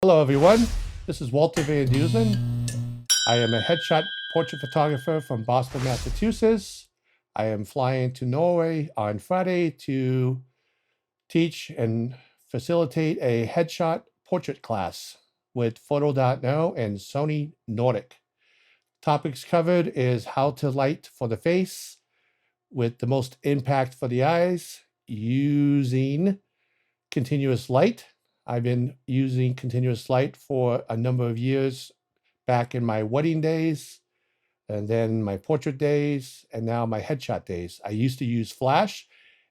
Hello, everyone. This is Walter Van Dusen. I am a headshot portrait photographer from Boston, Massachusetts. I am flying to Norway on Friday to teach and facilitate a headshot portrait class with foto.no and Sony Nordic. Topics covered is how to light for the face with the most impact for the eyes using continuous light. I've been using continuous light for a number of years back in my wedding days, and then my portrait days, and now my headshot days. I used to use flash,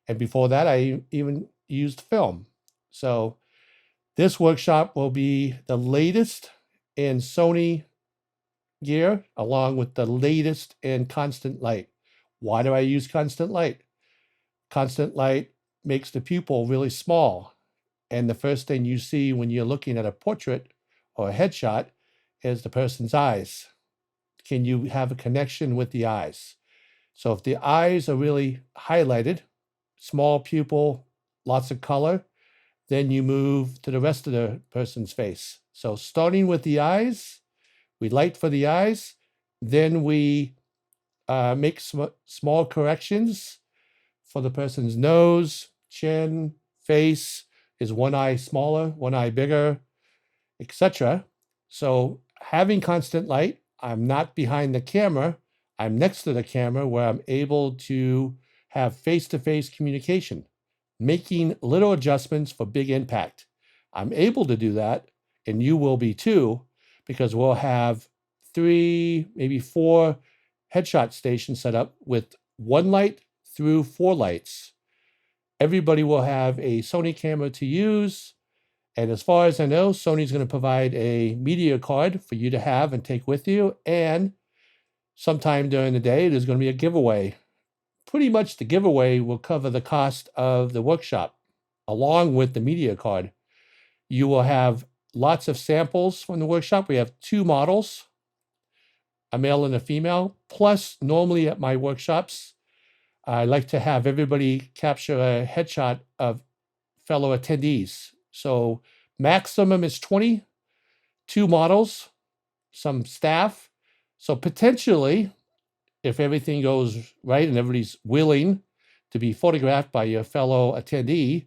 and before that, I even used film. So this workshop will be the latest in Sony gear, along with the latest in constant light. Why do I use constant light? Constant light makes the pupil really small. And the first thing you see when you're looking at a portrait or a headshot is the person's eyes. Can you have a connection with the eyes? So if the eyes are really highlighted, small pupil, lots of color, then you move to the rest of the person's face. So starting with the eyes, we light for the eyes, then we make small corrections for the person's nose, chin, face. Is one eye smaller, one eye bigger, etc. So having constant light, I'm not behind the camera, I'm next to the camera where I'm able to have face-to-face communication, making little adjustments for big impact. I'm able to do that, and you will be too, because we'll have 3, maybe 4 headshot stations set up with 1 light through 4 lights. Everybody will have a Sony camera to use. And as far as I know, Sony's going to provide a media card for you to have and take with you. And sometime during the day, there's going to be a giveaway. Pretty much the giveaway will cover the cost of the workshop, along with the media card. You will have lots of samples from the workshop. We have 2 models, a male and a female. Plus, normally at my workshops, I like to have everybody capture a headshot of fellow attendees. So maximum is 20, 2 models, some staff. So potentially, if everything goes right and everybody's willing to be photographed by your fellow attendee,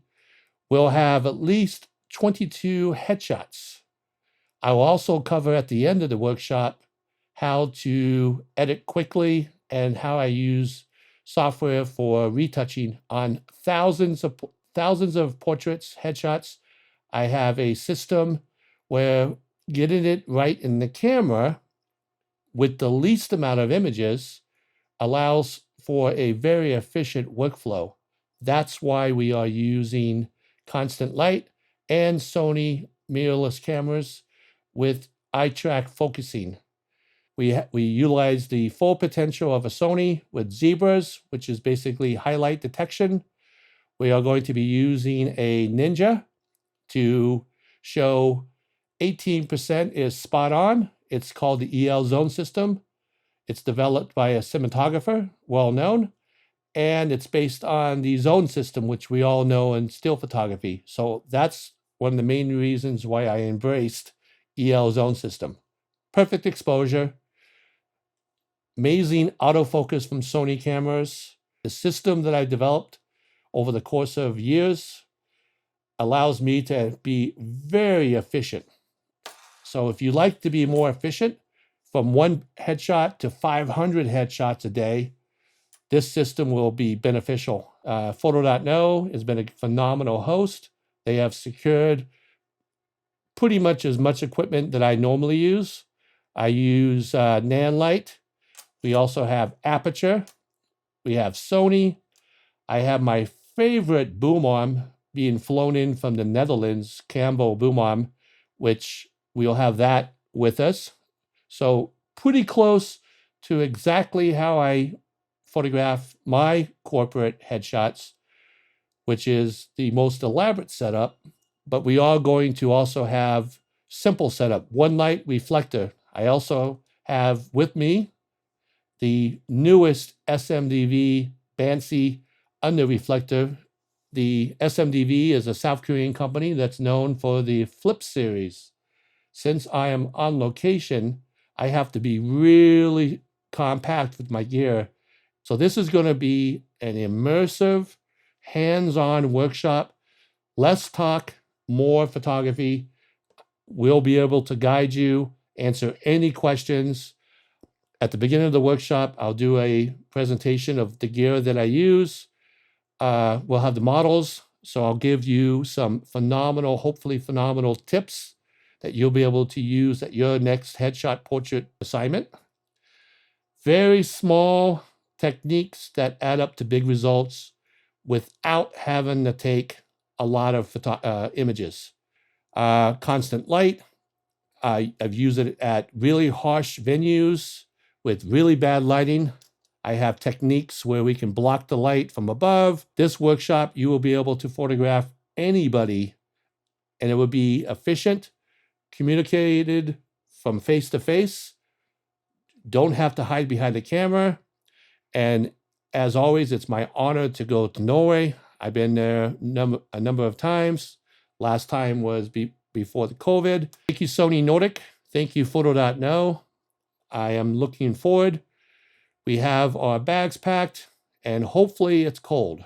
we'll have at least 22 headshots. I will also cover at the end of the workshop how to edit quickly and how I use software for retouching on thousands of portraits, headshots. I have a system where getting it right in the camera with the least amount of images allows for a very efficient workflow. That's why we are using constant light and Sony mirrorless cameras with eye track focusing. We utilize the full potential of a Sony with zebras, which is basically highlight detection. We are going to be using a Ninja to show 18% is spot on. It's called the EL zone system. It's developed by a cinematographer, well known, and it's based on the zone system, which we all know in still photography. So that's one of the main reasons why I embraced EL zone system. Perfect exposure, amazing autofocus from Sony cameras. The system that I developed over the course of years allows me to be very efficient. So if you like to be more efficient, from 1 headshot to 500 headshots a day, this system will be beneficial. Foto.no has been a phenomenal host. They have secured pretty much as much equipment that I normally use. I use Nanlite. We also have Aperture. We have Sony. I have my favorite boom arm being flown in from the Netherlands, Campbell boom arm, which we'll have that with us. So pretty close to exactly how I photograph my corporate headshots, which is the most elaborate setup. But we are going to also have simple setup, 1 light reflector. I also have with me the newest SMDV Bansi under reflector. The SMDV is a South Korean company that's known for the Flip series. since I am on location, I have to be really compact with my gear. So this is going to be an immersive, hands-on workshop. Less talk, more photography. We'll be able to guide you, answer any questions. At the beginning of the workshop, I'll do a presentation of the gear that I use. We'll have the models, so I'll give you some phenomenal, hopefully phenomenal tips that you'll be able to use at your next headshot portrait assignment. Very small techniques that add up to big results without having to take a lot of images. Constant light. I've used it at really harsh venues with really bad lighting. I have techniques where we can block the light from above. This workshop, you will be able to photograph anybody, and it will be efficient, communicated from face to face. Don't have to hide behind the camera. And as always, it's my honor to go to Norway. I've been there a number of times. Last time was before the COVID. Thank you, Sony Nordic. Thank you, foto.no. I am looking forward. We have our bags packed, and hopefully it's cold.